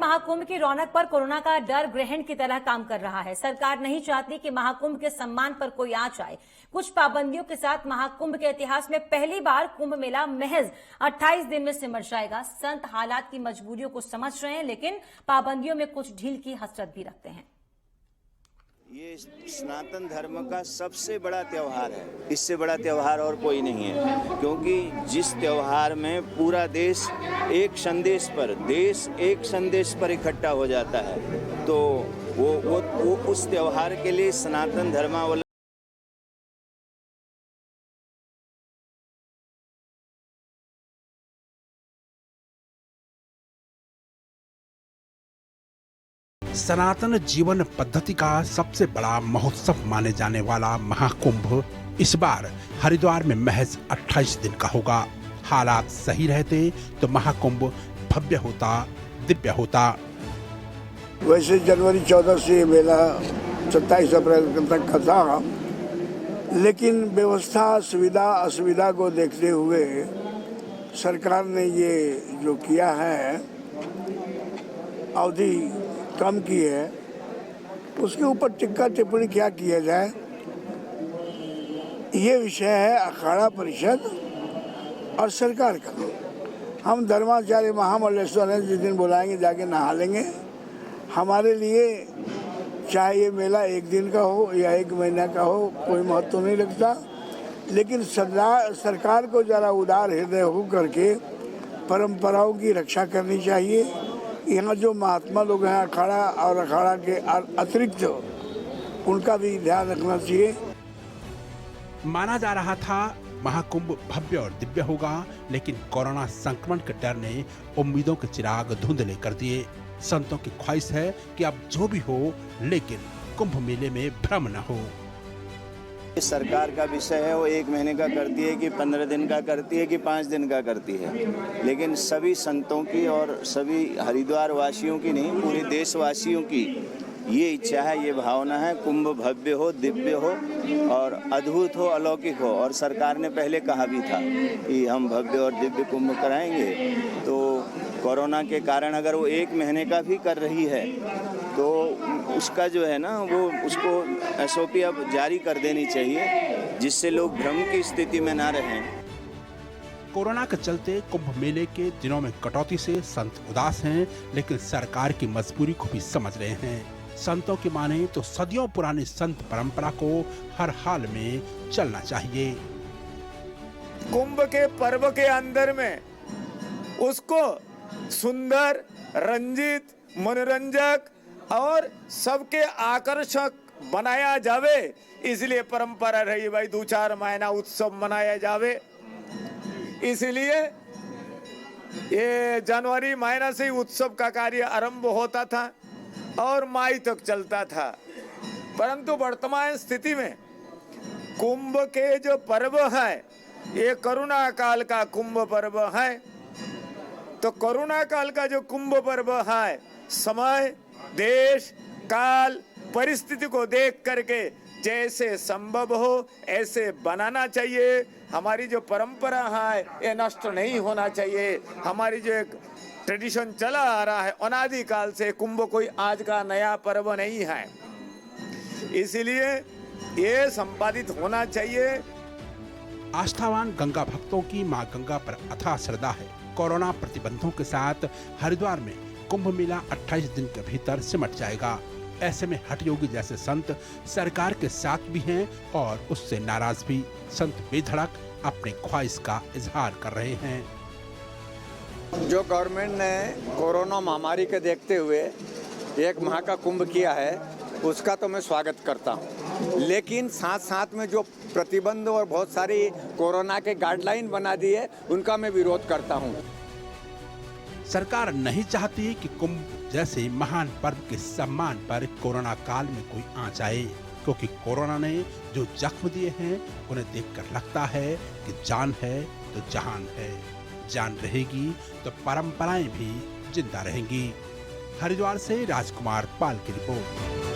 महाकुंभ की रौनक पर कोरोना का डर ग्रहण की तरह काम कर रहा है। सरकार नहीं चाहती कि महाकुंभ के सम्मान पर कोई आंच आए। कुछ पाबंदियों के साथ महाकुंभ के इतिहास में पहली बार कुंभ मेला महज 28 दिन में सिमट जाएगा। संत हालात की मजबूरियों को समझ रहे हैं, लेकिन पाबंदियों में कुछ ढील की हसरत भी रखते हैं। ये सनातन धर्म का सबसे बड़ा त्योहार है। इससे बड़ा त्योहार और कोई नहीं है, क्योंकि जिस त्योहार में पूरा देश एक संदेश पर इकट्ठा हो जाता है, तो वो उस त्योहार के लिए सनातन धर्मावलंबी सनातन जीवन पद्धति का सबसे बड़ा महोत्सव माने जाने वाला महाकुंभ इस बार हरिद्वार में महज 28 दिन का होगा। हालात सही रहते तो महाकुंभ भव्य होता, दिव्य होता। वैसे जनवरी 14 से ये मेला 27 अप्रैल तक का था, लेकिन व्यवस्था सुविधा असुविधा को देखते हुए सरकार ने ये जो किया है, अवधि कम की है, उसके ऊपर टिक्का टिप्पणी क्या किया जाए, ये विषय है अखाड़ा परिषद और सरकार का। हम धर्माचार्य महामल्लेश्वर हैं, जिस दिन बुलाएंगे जाके नहा लेंगे। हमारे लिए चाहे ये मेला एक दिन का हो या एक महीना का हो, कोई महत्व नहीं रखता, लेकिन सरकार को जरा उदार हृदय हो करके परंपराओं की रक्षा करनी चाहिए। यहाँ जो महात्मा लोग हैं अखाड़ा और अखाड़ा के अतिरिक्त, उनका भी ध्यान रखना चाहिए। माना जा रहा था महाकुंभ भव्य और दिव्य होगा, लेकिन कोरोना संक्रमण के डर ने उम्मीदों के चिराग धुंधले कर दिए। संतों की ख्वाहिश है कि अब जो भी हो, लेकिन कुंभ मेले में भ्रम न हो। सरकार का विषय है, वो 1 महीने का करती है कि 15 दिन का करती है कि 5 दिन का करती है, लेकिन सभी संतों की और सभी हरिद्वार वासियों की नहीं, पूरे देशवासियों की ये इच्छा है, ये भावना है, कुंभ भव्य हो, दिव्य हो और अद्भुत हो, अलौकिक हो। और सरकार ने पहले कहा भी था कि हम भव्य और दिव्य कुंभ कराएंगे। तो कोरोना के कारण अगर वो 1 महीने का भी कर रही है, तो उसका जो है ना, वो उसको SOP अब जारी कर देनी चाहिए, जिससे लोग भ्रम की स्थिति में ना रहें। कोरोना के चलते कुंभ मेले के दिनों में कटौती से संत उदास हैं, लेकिन सरकार की मजबूरी को भी समझ रहे हैं। संतों की माने तो सदियों पुरानी संत परंपरा को हर हाल में चलना चाहिए। कुंभ के पर्व के अंदर में उसको सुंदर, रंजित, मनोरंजक और सबके आकर्षक बनाया जावे, इसलिए परंपरा रही भाई 2-4 महीना उत्सव मनाया जावे। इसलिए ये जनवरी महीना से ही उत्सव का कार्य आरंभ होता था और मई तक चलता था, परंतु वर्तमान स्थिति में कुंभ के जो पर्व है, ये कोरोना काल का कुंभ पर्व है। तो कोरोना काल का जो कुंभ पर्व है, समय, देश, काल, परिस्थिति को देख करके जैसे संभव हो ऐसे बनाना चाहिए। हमारी जो परंपरा है ये नष्ट नहीं होना चाहिए। हमारी जो एक ट्रेडिशन चला आ रहा है अनादि काल से, कुंभ कोई आज का नया पर्व नहीं है, इसीलिए ये संपादित होना चाहिए। आस्थावान गंगा भक्तों की मां गंगा पर अथाह श्रद्धा है। कोरोना प्रतिबंधों के साथ हरिद्वार में कुंभ मेला 28 दिन के भीतर सिमट जाएगा। ऐसे में हठ योगी जैसे संत सरकार के साथ भी हैं और उससे नाराज भी। संत बेधड़क अपनी ख्वाहिश का इजहार कर रहे हैं। जो गवर्नमेंट ने कोरोना महामारी के देखते हुए 1 माह का कुंभ किया है, उसका तो मैं स्वागत करता हूँ, लेकिन साथ साथ में जो प्रतिबंध और बहुत सारी कोरोना के गाइडलाइन बना दी है, उनका मैं विरोध करता हूँ। सरकार नहीं चाहती कि कुंभ जैसे महान पर्व के सम्मान पर कोरोना काल में कोई आंच आए, क्योंकि कोरोना ने जो जख्म दिए हैं उन्हें देखकर लगता है कि जान है तो जहान है। जान रहेगी तो परंपराएं भी जिंदा रहेंगी। हरिद्वार से राजकुमार पाल की रिपोर्ट।